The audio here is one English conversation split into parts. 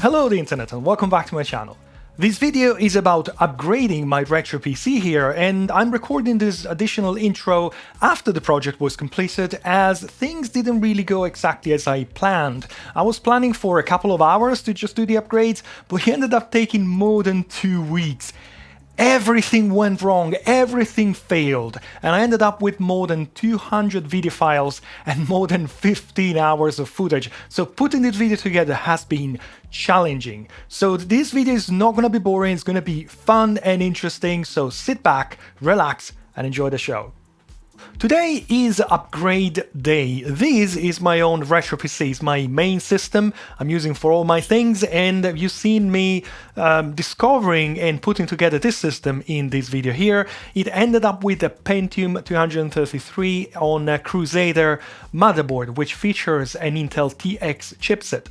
Hello the internet and welcome back to my channel. This video is about upgrading my RetroPC here, and I'm recording this additional intro after the project was completed as things didn't really go exactly as I planned. I was planning for a couple of hours to just do the upgrades, but it ended up taking more than 2 weeks. Everything went wrong, everything failed, and I ended up with more than 200 video files and more than 15 hours of footage. So putting this video together has been challenging. So this video is not gonna be boring, it's gonna be fun and interesting, so sit back, relax, and enjoy the show. Today is upgrade day. This is my own RetroPC, it's my main system I'm using for all my things, and you've seen me discovering and putting together this system in this video here. It ended up with a Pentium 233 on a Crusader motherboard, which features an Intel TX chipset.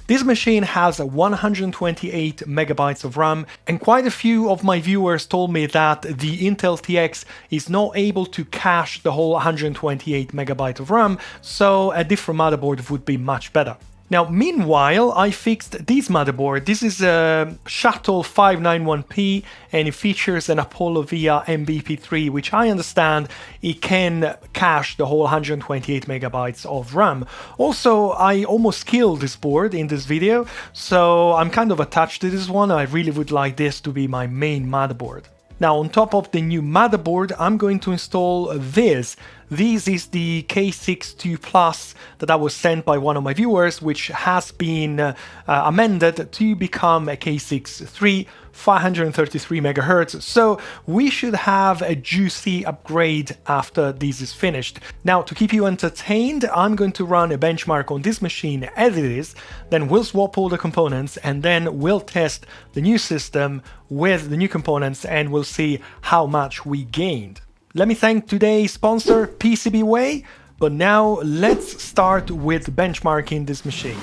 This machine has 128 megabytes of RAM, and quite a few of my viewers told me that the Intel TX is not able to cache the whole 128 megabyte of RAM, so a different motherboard would be much better. Now, meanwhile, I fixed this motherboard. This is a Shuttle 591P, and it features an Apollo Via MBP3, which I understand it can cache the whole 128 megabytes of RAM. Also, I almost killed this board in this video, so I'm kind of attached to this one. I really would like this to be my main motherboard. Now, on top of the new motherboard, I'm going to install this. This is the K62 Plus that I was sent by one of my viewers, which has been amended to become a K63 533 MHz, so we should have a juicy upgrade after this is finished. Now, to keep you entertained, I'm going to run a benchmark on this machine as it is, then we'll swap all the components, and then we'll test the new system with the new components, and we'll see how much we gained. Let me thank today's sponsor, PCBWay, but now let's start with benchmarking this machine.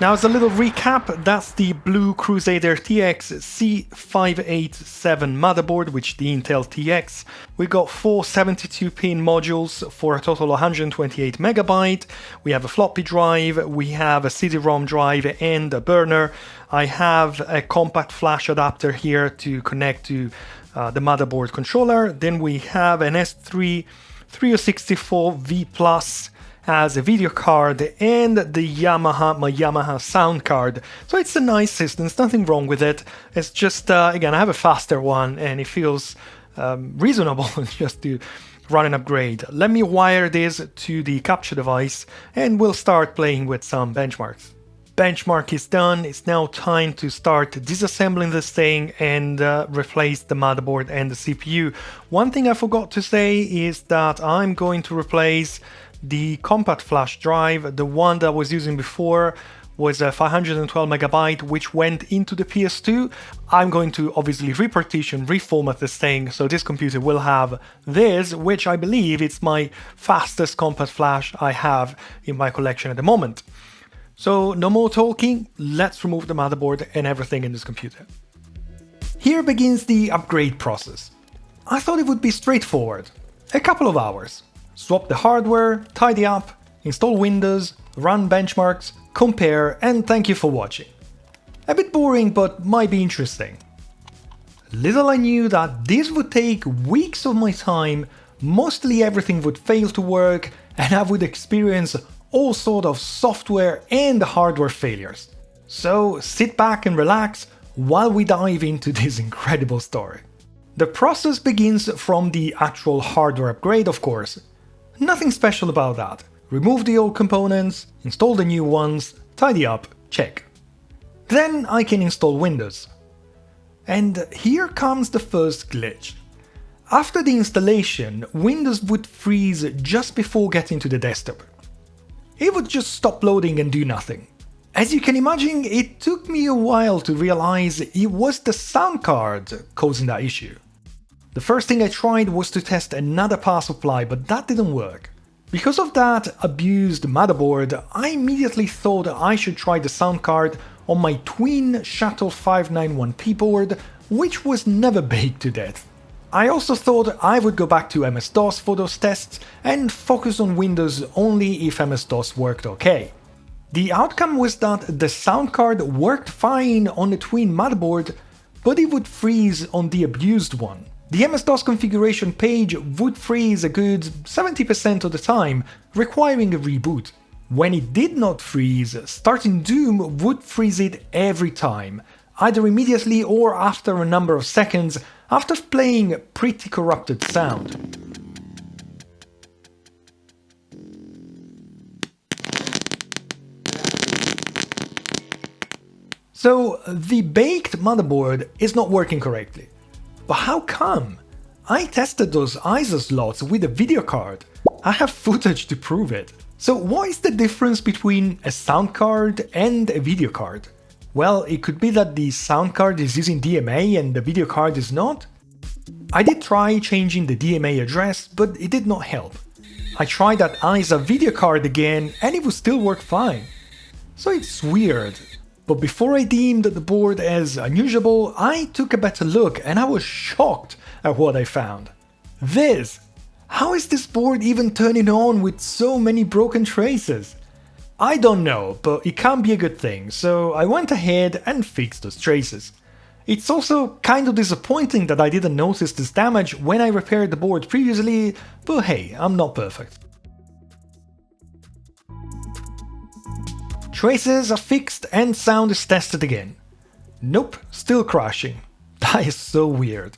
Now, as a little recap, that's the blue Crusader TX C587 motherboard, which the Intel TX. We got 4 72-pin modules for a total of 128 megabyte. We have a floppy drive, we have a CD-ROM drive and a burner. I have a compact flash adapter here to connect to the motherboard controller. Then we have an S3 3064V+ as a video card, and the my Yamaha sound card. So it's a nice system, there's nothing wrong with it. It's just, again, I have a faster one and it feels reasonable just to run an upgrade. Let me wire this to the capture device and we'll start playing with some benchmarks. Benchmark is done, it's now time to start disassembling this thing and replace the motherboard and the CPU. One thing I forgot to say is that I'm going to replace the compact flash drive. The one that I was using before was a 512 megabyte, which went into the PS2. I'm going to obviously repartition, reformat this thing, so this computer will have this, which I believe is my fastest compact flash I have in my collection at the moment. So no more talking, let's remove the motherboard and everything in this computer. Here begins the upgrade process. I thought it would be straightforward. A couple of hours. Swap the hardware, tidy up, install Windows, run benchmarks, compare, and thank you for watching. A bit boring, but might be interesting. Little I knew that this would take weeks of my time, mostly everything would fail to work, and I would experience all sort of software and hardware failures. So sit back and relax while we dive into this incredible story. The process begins from the actual hardware upgrade, of course. Nothing special about that. Remove the old components, install the new ones, tidy up, check. Then I can install Windows. And here comes the first glitch. After the installation, Windows would freeze just before getting to the desktop. It would just stop loading and do nothing. As you can imagine, it took me a while to realize it was the sound card causing that issue. The first thing I tried was to test another power supply, but that didn't work. Because of that abused motherboard, I immediately thought I should try the sound card on my twin Shuttle 591P board, which was never baked to death. I also thought I would go back to MS-DOS for those tests and focus on Windows only if MS-DOS worked okay. The outcome was that the sound card worked fine on the twin motherboard, but it would freeze on the abused one. The MS-DOS configuration page would freeze a good 70% of the time, requiring a reboot. When it did not freeze, starting Doom would freeze it every time, either immediately or after a number of seconds, after playing pretty corrupted sound. So the baked motherboard is not working correctly. But how come? I tested those ISO slots with a video card. I have footage to prove it. So what is the difference between a sound card and a video card? Well, it could be that the sound card is using DMA and the video card is not. I did try changing the DMA address, but it did not help. I tried that ISA video card again and it would still work fine. So it's weird. But before I deemed the board as unusable, I took a better look and I was shocked at what I found. This! How is this board even turning on with so many broken traces? I don't know, but it can't be a good thing, so I went ahead and fixed those traces. It's also kind of disappointing that I didn't notice this damage when I repaired the board previously, but hey, I'm not perfect. Traces are fixed and sound is tested again. Nope, still crashing. That is so weird.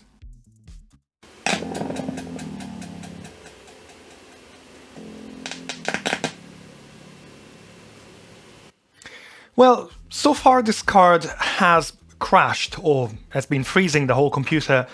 Well, so far this card has crashed or has been freezing the whole computer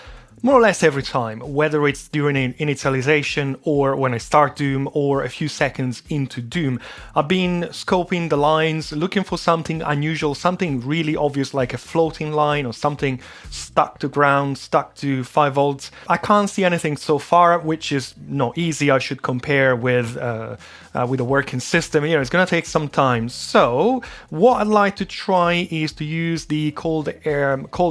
more or less every time, whether it's during initialization or when I start Doom or a few seconds into Doom. I've been scoping the lines, looking for something unusual, something really obvious like a floating line or something stuck to ground, stuck to 5 volts. I can't see anything so far, which is not easy. I should compare with a working system. You know, it's going to take some time. So what I'd like to try is to use the cold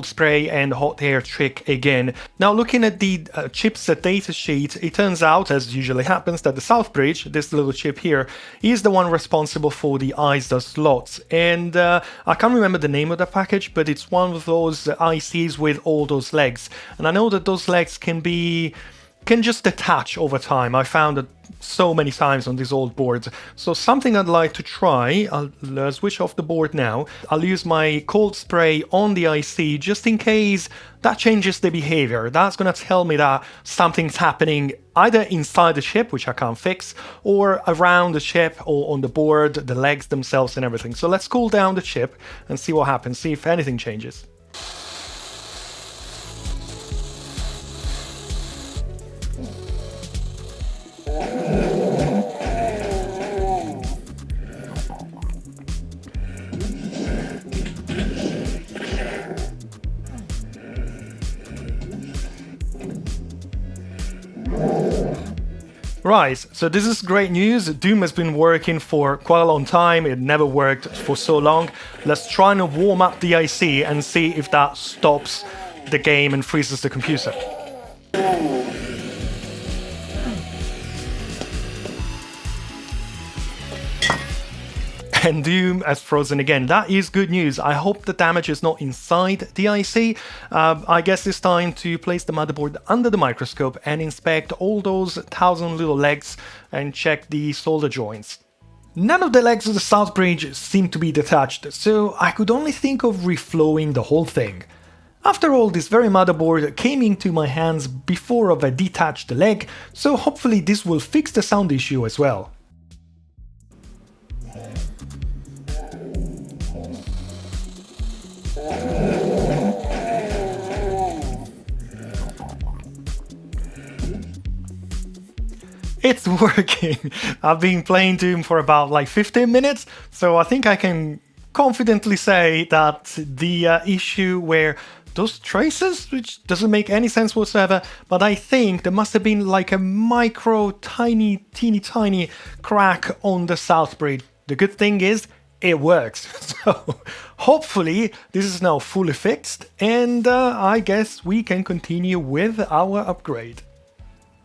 spray and hot air trick again. Now, looking at the chipset datasheet, it turns out, as usually happens, that the Southbridge, this little chip here, is the one responsible for the ISA slots. And I can't remember the name of the package, but it's one of those ICs with all those legs. And I know that those legs can just detach over time. I found it so many times on these old boards. So something I'd like to try, I'll switch off the board now. I'll use my cold spray on the IC just in case that changes the behavior. That's going to tell me that something's happening either inside the chip, which I can't fix, or around the chip or on the board, the legs themselves and everything. So let's cool down the chip and see what happens, see if anything changes. Right, so this is great news. Doom has been working for quite a long time. It never worked for so long. Let's try and warm up the IC and see if that stops the game and freezes the computer. And Doom has frozen again. That is good news. I hope the damage is not inside the IC. I guess it's time to place the motherboard under the microscope and inspect all those 1,000 little legs and check the solder joints. None of the legs of the Southbridge seem to be detached, so I could only think of reflowing the whole thing. After all, this very motherboard came into my hands before of a detached leg, so hopefully this will fix the sound issue as well. It's working! I've been playing Doom for about like 15 minutes, so I think I can confidently say that the issue where those traces, which doesn't make any sense whatsoever, but I think there must have been like a micro, teeny tiny crack on the Southbridge. The good thing is, it works. So hopefully this is now fully fixed, and I guess we can continue with our upgrade.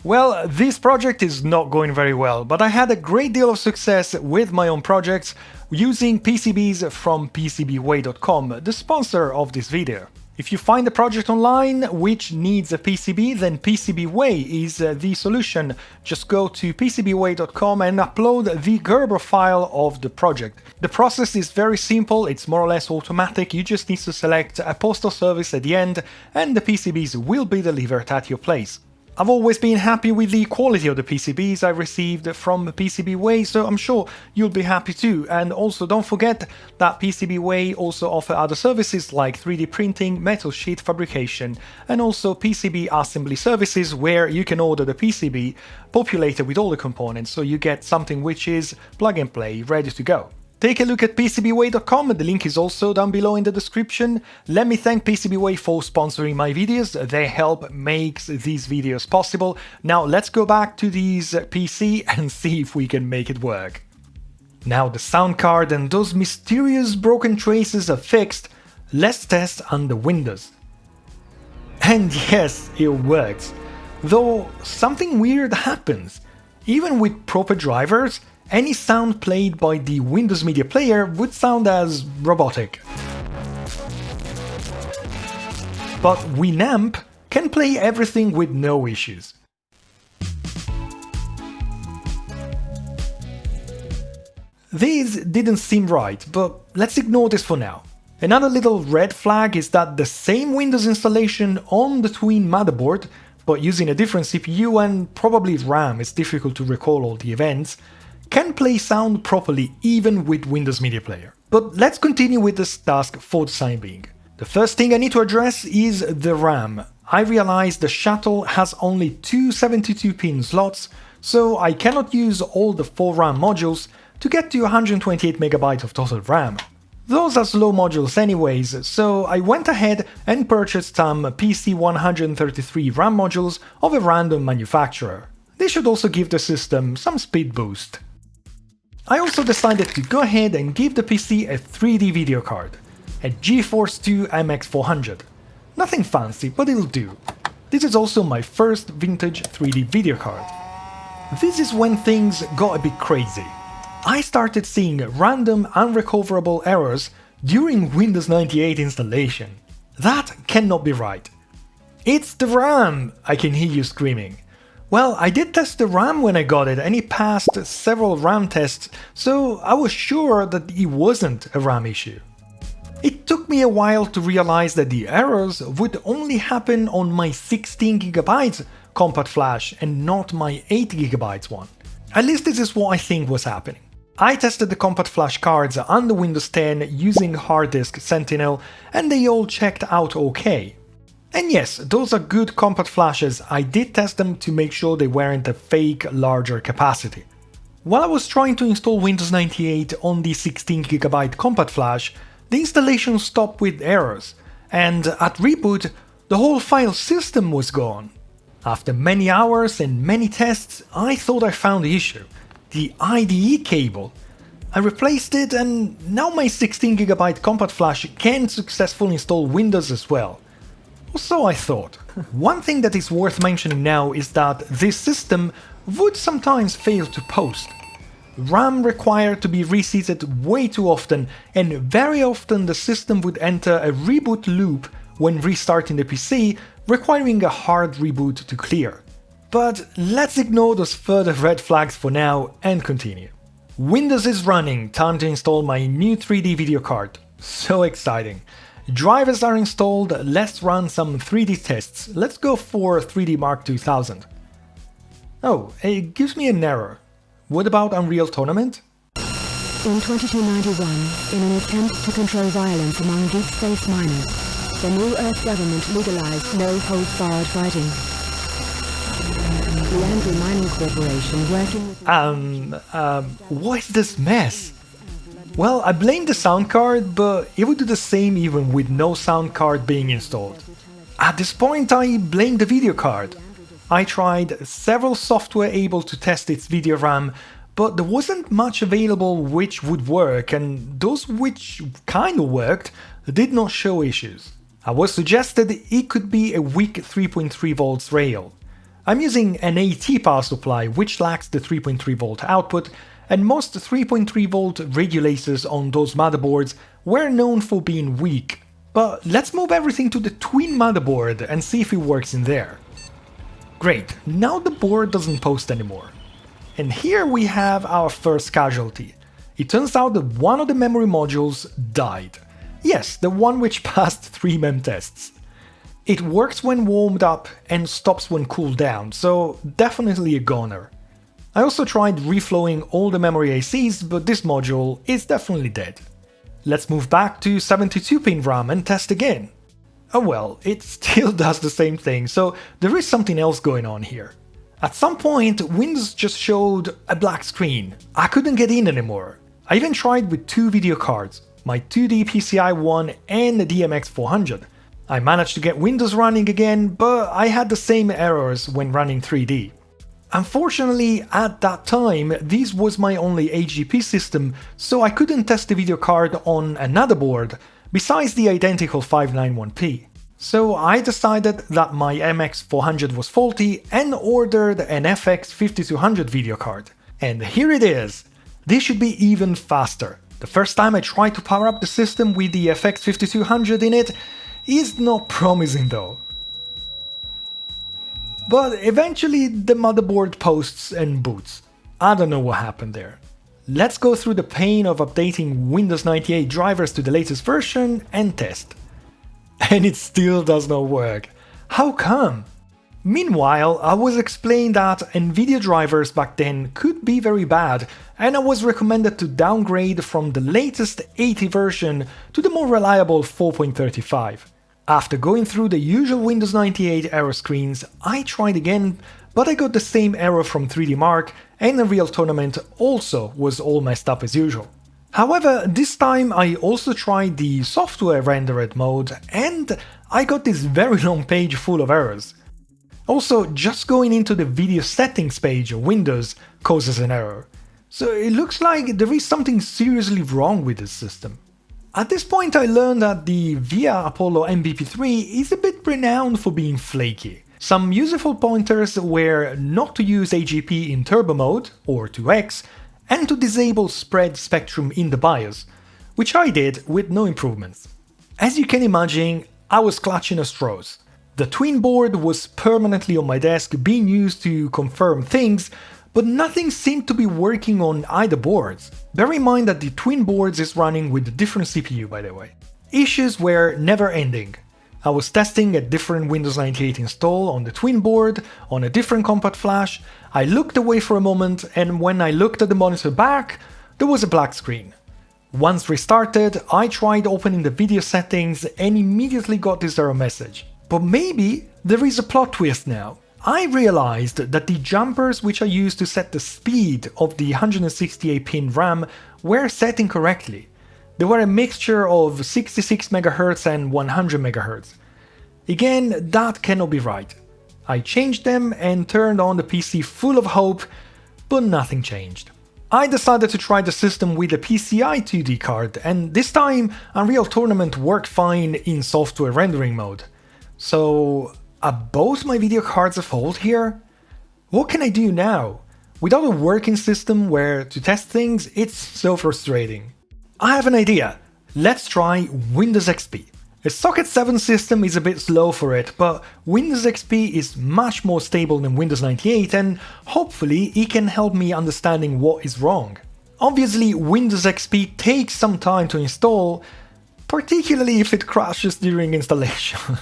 Well, this project is not going very well, but I had a great deal of success with my own projects using PCBs from PCBWay.com, the sponsor of this video. If you find a project online which needs a PCB, then PCBWay is the solution. Just go to PCBWay.com and upload the Gerber file of the project. The process is very simple, it's more or less automatic, you just need to select a postal service at the end and the PCBs will be delivered at your place. I've always been happy with the quality of the PCBs I received from PCBWay, so I'm sure you'll be happy too. And also don't forget that PCBWay also offer other services like 3D printing, metal sheet fabrication, and also PCB assembly services where you can order the PCB populated with all the components, so you get something which is plug and play, ready to go. Take a look at PCBWay.com, the link is also down below in the description. Let me thank PCBWay for sponsoring my videos, their help makes these videos possible. Now let's go back to this PC and see if we can make it work. Now the sound card and those mysterious broken traces are fixed, let's test under Windows. And yes, it works. Though something weird happens. Even with proper drivers, any sound played by the Windows Media Player would sound as robotic. But Winamp can play everything with no issues. This didn't seem right, but let's ignore this for now. Another little red flag is that the same Windows installation on the twin motherboard, but using a different CPU and probably RAM, it's difficult to recall all the events, can play sound properly even with Windows Media Player. But let's continue with this task for the time being. The first thing I need to address is the RAM. I realized the shuttle has only two 72-pin slots, so I cannot use all the 4 RAM modules to get to 128MB of total RAM. Those are slow modules anyways, so I went ahead and purchased some PC133 RAM modules of a random manufacturer. This should also give the system some speed boost. I also decided to go ahead and give the PC a 3D video card, a GeForce 2 MX400. Nothing fancy, but it'll do. This is also my first vintage 3D video card. This is when things got a bit crazy. I started seeing random unrecoverable errors during Windows 98 installation. That cannot be right. It's the RAM! I can hear you screaming. Well, I did test the RAM when I got it and it passed several RAM tests, so I was sure that it wasn't a RAM issue. It took me a while to realize that the errors would only happen on my 16GB compact flash and not my 8GB one. At least this is what I think was happening. I tested the compact flash cards under Windows 10 using hard disk Sentinel and they all checked out okay. And yes, those are good compact flashes, I did test them to make sure they weren't a fake larger capacity. While I was trying to install Windows 98 on the 16GB compact flash, the installation stopped with errors, and at reboot, the whole file system was gone. After many hours and many tests, I thought I found the issue, the IDE cable. I replaced it and now my 16GB compact flash can successfully install Windows as well. So I thought. One thing that is worth mentioning now is that this system would sometimes fail to post. RAM required to be reseated way too often, and very often the system would enter a reboot loop when restarting the PC, requiring a hard reboot to clear. But let's ignore those further red flags for now and continue. Windows is running, time to install my new 3D video card. So exciting. Drivers are installed, let's run some 3D tests. Let's go for 3D Mark 2000. Oh, it gives me an error. What about Unreal Tournament? In 2291, in an attempt to control violence among deep space miners, the New Earth government legalized no-holds-barred fighting. The Angry Mining Corporation working with... what is this mess? Well, I blame the sound card, but it would do the same even with no sound card being installed. At this point, I blame the video card. I tried several software able to test its video RAM, but there wasn't much available which would work, and those which kinda worked did not show issues. I was suggested it could be a weak 3.3 volts rail. I'm using an AT power supply which lacks the 3.3 volt output, and most 3.3 volt regulators on those motherboards were known for being weak. But let's move everything to the twin motherboard and see if it works in there. Great, now the board doesn't post anymore. And here we have our first casualty. It turns out that one of the memory modules died. Yes, the one which passed 3 mem tests. It works when warmed up and stops when cooled down, so definitely a goner. I also tried reflowing all the memory ACs, but this module is definitely dead. Let's move back to 72-pin RAM and test again. Oh well, it still does the same thing, so there is something else going on here. At some point, Windows just showed a black screen. I couldn't get in anymore. I even tried with 2 video cards, my 2D PCI one and the DMX 400. I managed to get Windows running again, but I had the same errors when running 3D. Unfortunately, at that time, this was my only AGP system, so I couldn't test the video card on another board, besides the identical 591p. So I decided that my MX400 was faulty and ordered an FX 5200 video card. And here it is! This should be even faster. The first time I tried to power up the system with the FX 5200 in it is not promising though. But eventually the motherboard posts and boots. I don't know what happened there. Let's go through the pain of updating Windows 98 drivers to the latest version and test. And it still does not work. How come? Meanwhile, I was explained that Nvidia drivers back then could be very bad, and I was recommended to downgrade from the latest 80 version to the more reliable 4.35. After going through the usual Windows 98 error screens, I tried again, but I got the same error from 3D Mark, and Unreal Tournament also was all messed up as usual. However, this time I also tried the software rendered mode, and I got this very long page full of errors. Also, just going into the video settings page of Windows causes an error. So it looks like there is something seriously wrong with this system. At this point I learned that the VIA Apollo MBP3 is a bit renowned for being flaky. Some useful pointers were not to use AGP in turbo mode, or 2x, and to disable spread spectrum in the BIOS, which I did with no improvements. As you can imagine, I was clutching at straws. The twin board was permanently on my desk being used to confirm things, but nothing seemed to be working on either boards. Bear in mind that the twin boards is running with a different CPU, by the way. Issues were never ending. I was testing a different Windows 98 install on the twin board, on a different compact flash. I looked away for a moment, and when I looked at the monitor back, there was a black screen. Once restarted, I tried opening the video settings and immediately got this error message. But maybe there is a plot twist now. I realized that the jumpers which I used to set the speed of the 168-pin RAM were set incorrectly. They were a mixture of 66 MHz and 100 MHz. Again, that cannot be right. I changed them and turned on the PC full of hope, but nothing changed. I decided to try the system with a PCI 2D card, and this time Unreal Tournament worked fine in software rendering mode. So, are both my video cards at fault here? What can I do now? Without a working system where to test things, it's so frustrating. I have an idea. Let's try Windows XP. A Socket 7 system is a bit slow for it, but Windows XP is much more stable than Windows 98 and hopefully it can help me understanding what is wrong. Obviously, Windows XP takes some time to install, particularly if it crashes during installation.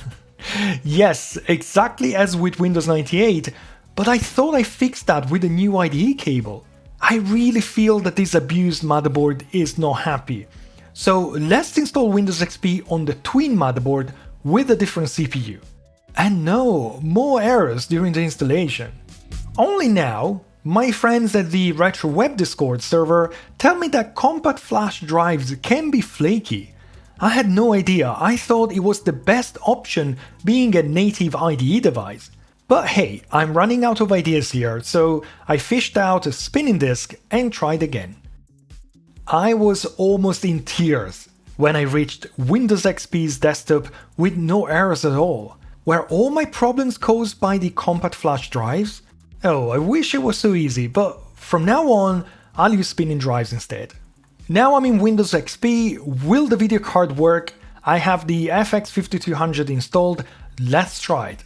Yes, exactly as with Windows 98, but I thought I fixed that with a new IDE cable. I really feel that this abused motherboard is not happy. So let's install Windows XP on the twin motherboard with a different CPU. And no, more errors during the installation. Only now, my friends at the Retro Web Discord server tell me that compact flash drives can be flaky. I had no idea, I thought it was the best option being a native IDE device. But hey, I'm running out of ideas here, so I fished out a spinning disk and tried again. I was almost in tears when I reached Windows XP's desktop with no errors at all. Were all my problems caused by the compact flash drives? Oh, I wish it was so easy, but from now on, I'll use spinning drives instead. Now I'm in Windows XP, will the video card work? I have the FX 5200 installed, let's try it.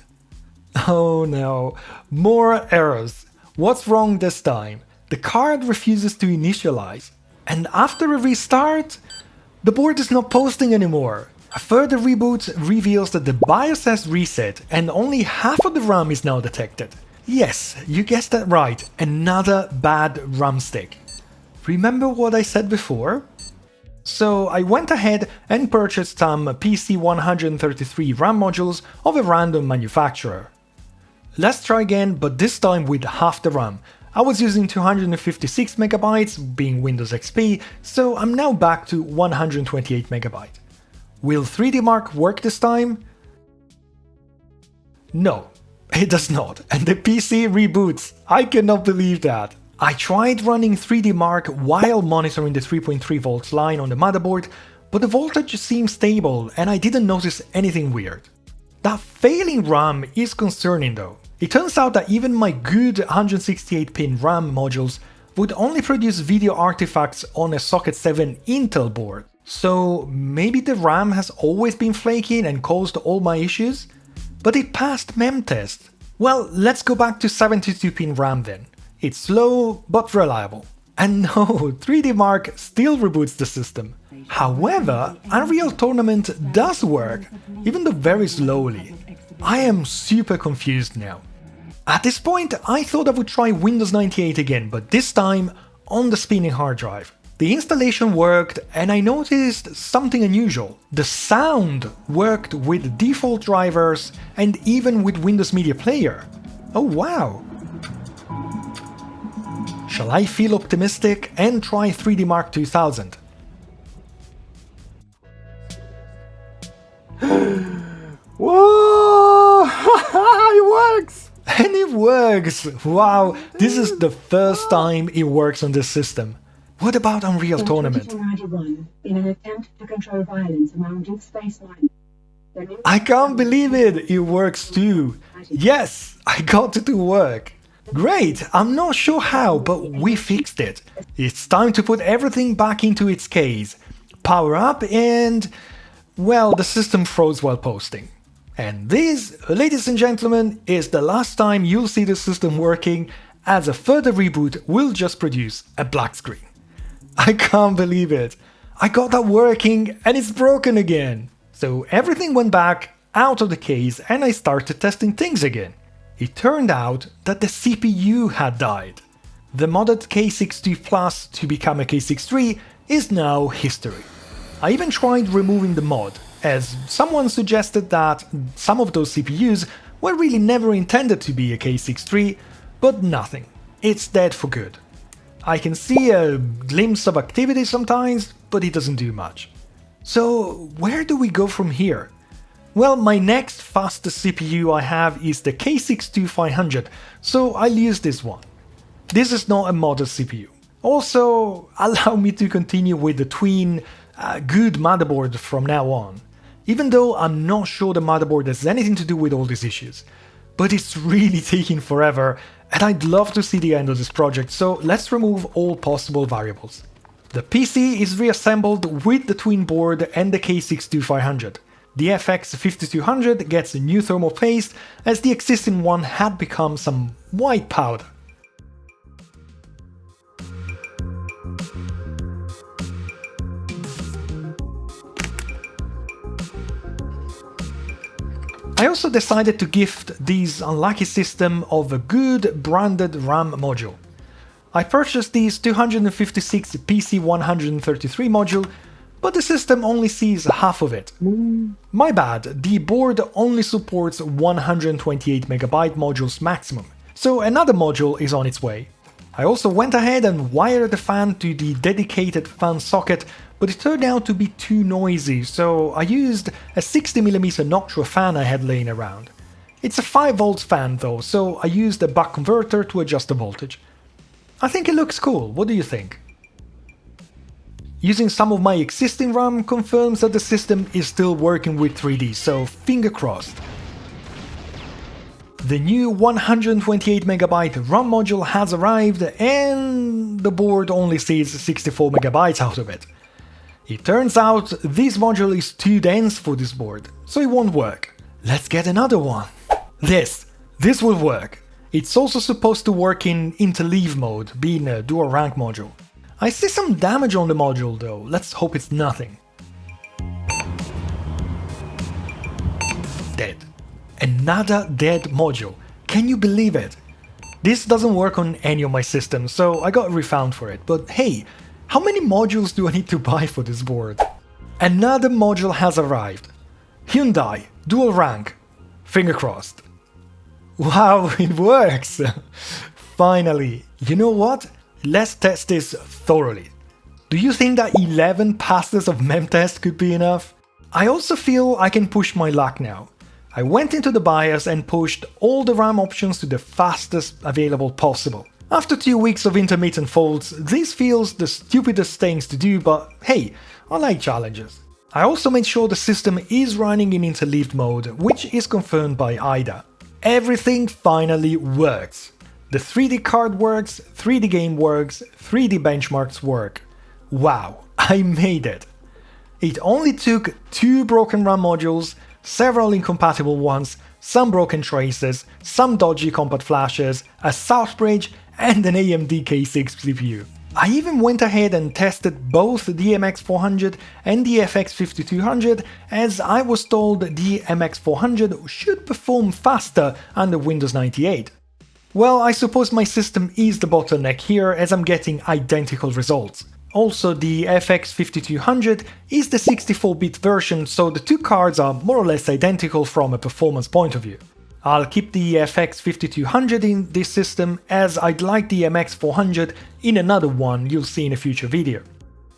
Oh no, more errors. What's wrong this time? The card refuses to initialize. And after a restart, the board is not posting anymore. A further reboot reveals that the BIOS has reset and only half of the RAM is now detected. Yes, you guessed that right, another bad RAM stick. Remember what I said before? So I went ahead and purchased some PC133 RAM modules of a random manufacturer. Let's try again, but this time with half the RAM. I was using 256 MB being Windows XP, so I'm now back to 128 MB. Will 3D Mark work this time? No, it does not, and the PC reboots. I cannot believe that. I tried running 3D Mark while monitoring the 3.3 volts line on the motherboard, but the voltage seemed stable and I didn't notice anything weird. That failing RAM is concerning though. It turns out that even my good 168-pin RAM modules would only produce video artifacts on a Socket 7 Intel board. So maybe the RAM has always been flaky and caused all my issues? But it passed mem test. Well, let's go back to 72-pin RAM then. It's slow but reliable. And no, 3D Mark still reboots the system. However, Unreal Tournament does work, even though very slowly. I am super confused now. At this point, I thought I would try Windows 98 again, but this time on the spinning hard drive. The installation worked and I noticed something unusual. The sound worked with default drivers and even with Windows Media Player. Oh wow! Shall I feel optimistic and try 3D Mark 2000? Whoa! It works! And it works! Wow, this is the first time it works on this system. What about Unreal Tournament? In an attempt to control violence among Deep Space Nine. I can't believe it! It works too! Yes! I got it to work! Great! I'm not sure how, but we fixed it. It's time to put everything back into its case. Power up and... well, the system froze while posting. And this, ladies and gentlemen, is the last time you'll see the system working, as a further reboot will just produce a black screen. I can't believe it! I got that working and it's broken again! So everything went back out of the case and I started testing things again. It turned out that the CPU had died. The modded K62 Plus to become a K63 is now history. I even tried removing the mod, as someone suggested that some of those CPUs were really never intended to be a K63, but nothing. It's dead for good. I can see a glimpse of activity sometimes, but it doesn't do much. So where do we go from here? Well, my next fastest CPU I have is the K62-500, so I'll use this one. This is not a modded CPU. Also, allow me to continue with the twin good motherboard from now on. Even though I'm not sure the motherboard has anything to do with all these issues. But it's really taking forever, and I'd love to see the end of this project, so let's remove all possible variables. The PC is reassembled with the twin board and the K62-500. The FX 5200 gets a new thermal paste, as the existing one had become some white powder. I also decided to gift this unlucky system of a good branded RAM module. I purchased this 256 PC133 module, but the system only sees half of it. My bad, the board only supports 128 MB modules maximum, so another module is on its way. I also went ahead and wired the fan to the dedicated fan socket, but it turned out to be too noisy, so I used a 60mm Noctua fan I had laying around. It's a 5V fan though, so I used a buck converter to adjust the voltage. I think it looks cool, what do you think? Using some of my existing RAM confirms that the system is still working with 3D, so finger crossed. The new 128MB RAM module has arrived and the board only sees 64MB out of it. It turns out this module is too dense for this board, so it won't work. Let's get another one. This will work. It's also supposed to work in interleave mode, being a dual rank module. I see some damage on the module though, let's hope it's nothing. Dead. Another dead module. Can you believe it? This doesn't work on any of my systems, so I got a refund for it, but hey, how many modules do I need to buy for this board? Another module has arrived. Hyundai, dual rank. Finger crossed. Wow, it works! Finally. You know what? Let's test this thoroughly. Do you think that 11 passes of memtest could be enough? I also feel I can push my luck now. I went into the BIOS and pushed all the RAM options to the fastest available possible. After 2 weeks of intermittent faults, this feels the stupidest things to do, but hey, I like challenges. I also made sure the system is running in interleaved mode, which is confirmed by IDA. Everything finally works. The 3D card works, 3D game works, 3D benchmarks work. Wow, I made it! It only took 2 broken RAM modules, several incompatible ones, some broken traces, some dodgy compat flashes, a Southbridge and an AMD K6 CPU. I even went ahead and tested both the MX400 and the FX5200, as I was told the MX400 should perform faster under Windows 98. Well, I suppose my system is the bottleneck here, as I'm getting identical results. Also, the FX5200 is the 64-bit version, so the two cards are more or less identical from a performance point of view. I'll keep the FX5200 in this system, as I'd like the MX400 in another one you'll see in a future video.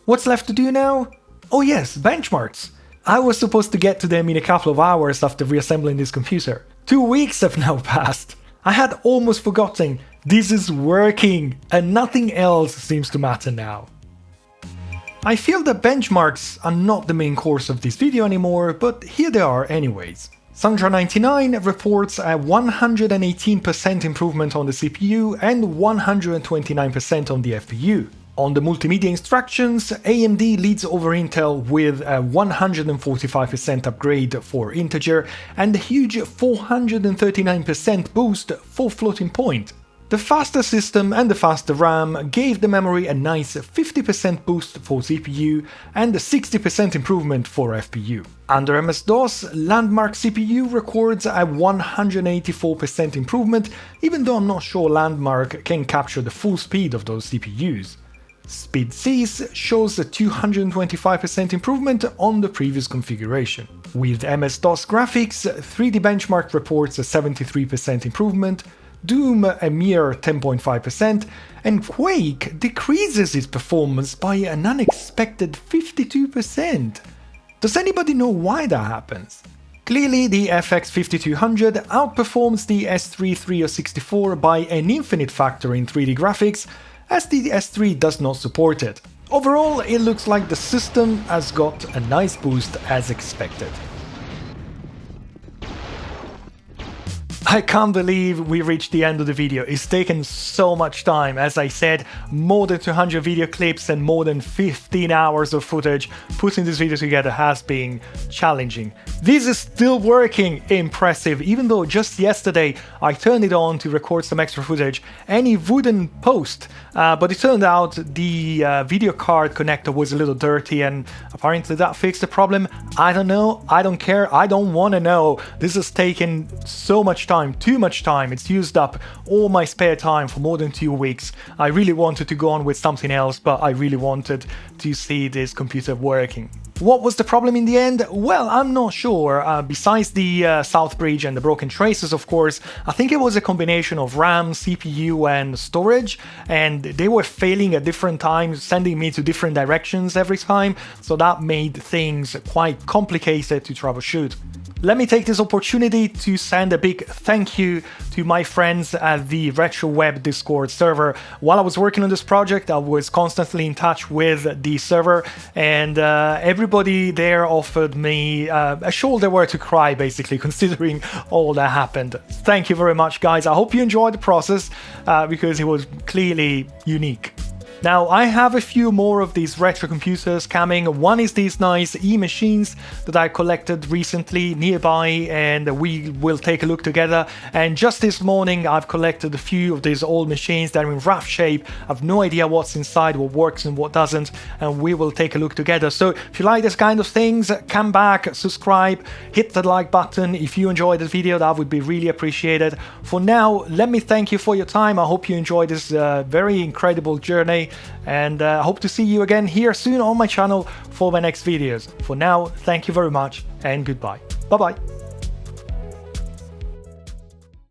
What's left to do now? Oh yes, benchmarks! I was supposed to get to them in a couple of hours after reassembling this computer. 2 weeks have now passed. I had almost forgotten, this is working, and nothing else seems to matter now. I feel that benchmarks are not the main course of this video anymore, but here they are anyways. Sandra99 reports a 118% improvement on the CPU and 129% on the FPU. On the multimedia instructions, AMD leads over Intel with a 145% upgrade for integer and a huge 439% boost for floating point. The faster system and the faster RAM gave the memory a nice 50% boost for CPU and a 60% improvement for FPU. Under MS-DOS, Landmark CPU records a 184% improvement, even though I'm not sure Landmark can capture the full speed of those CPUs. SpeedSys shows a 225% improvement on the previous configuration. With MS-DOS graphics, 3D Benchmark reports a 73% improvement, Doom a mere 10.5%, and Quake decreases its performance by an unexpected 52%. Does anybody know why that happens? Clearly, the FX5200 outperforms the S3 3064 by an infinite factor in 3D graphics, as the S3 does not support it. Overall, it looks like the system has got a nice boost as expected. I can't believe we reached the end of the video. It's taken so much time. As I said, more than 200 video clips and more than 15 hours of footage. Putting this video together has been challenging. This is still working. Impressive. Even though just yesterday I turned it on to record some extra footage and it wouldn't post. But it turned out the video card connector was a little dirty and apparently that fixed the problem. I don't know. I don't care. I don't want to know. This has taken so much time. Too much time. It's used up all my spare time for more than 2 weeks. I really wanted to go on with something else, but I really wanted to see this computer working. What was the problem in the end? Well, I'm not sure. Besides the Southbridge and the broken traces, of course, I think it was a combination of RAM, CPU and storage, and they were failing at different times, sending me to different directions every time, so that made things quite complicated to troubleshoot. Let me take this opportunity to send a big thank you to my friends at the RetroWeb Discord server. While I was working on this project, I was constantly in touch with the server, and everybody there offered me a shoulder where to cry, basically, considering all that happened. Thank you very much, guys. I hope you enjoyed the process because it was clearly unique. Now, I have a few more of these retro computers coming. One is these nice e-machines that I collected recently nearby, and we will take a look together. And just this morning, I've collected a few of these old machines that are in rough shape. I've no idea what's inside, what works and what doesn't, and we will take a look together. So if you like this kind of things, come back, subscribe, hit the like button. If you enjoyed this video, that would be really appreciated. For now, let me thank you for your time. I hope you enjoyed this very incredible journey. And I hope to see you again here soon on my channel for my next videos. For now, thank you very much and goodbye. Bye bye.